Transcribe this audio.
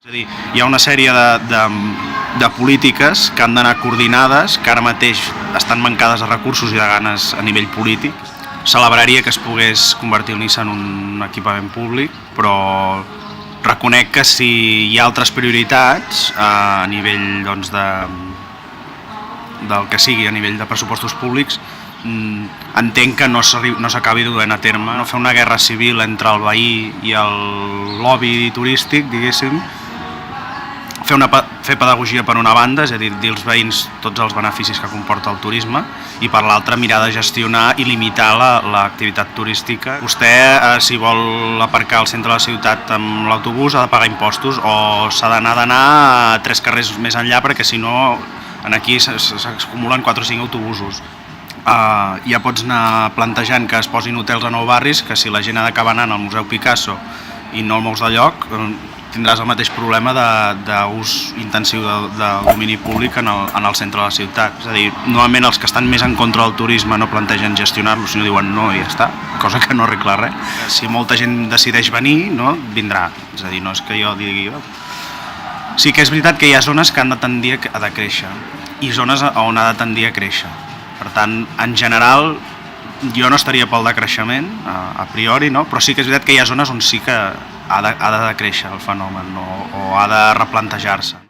És a dir, hi ha una sèrie de polítiques que han d'anar coordinades, que ara mateix estan mancades de recursos i de ganes a nivell polític. Celebraria que es pogués convertir el Nissan en un equipament públic, però reconec que si hi ha altres prioritats a nivell doncs, del que sigui, a nivell de pressupostos públics, entenc que no s'acabi duent a terme. No fer una guerra civil entre el veí i el lobby turístic, diguéssim, fer pedagogia per una banda, és a dir als veïns tots els beneficis que comporta el turisme, i per l'altra mirar de gestionar i limitar l'activitat turística. Vostè, si vol aparcar al centre de la ciutat amb l'autobús, ha de pagar impostos, o s'ha d'anar a 3 carrers més enllà, perquè si no aquí s'acumulen 4 o 5 autobusos. Ja pots anar plantejant que es posin hotels a nou barris, que si la gent ha d'acabar anant al Museu Picasso i no el mous de lloc, tindràs el mateix problema d'ús intensiu del domini públic en el centre de la ciutat. És a dir, normalment els que estan més en contra del turisme no plantegen gestionar-lo, sinó diuen no i ja està, cosa que no arregla res. Si molta gent decideix venir, vindrà. És a dir, no és que jo digui... Sí que és veritat que hi ha zones que han de tendir a decréixer i zones on ha de tendir a créixer. Per tant, en general, jo no estaria pel decreixement, a priori, però sí que és veritat que hi ha zones on sí que ha de decréixer el fenomen o ha de replantejar-se.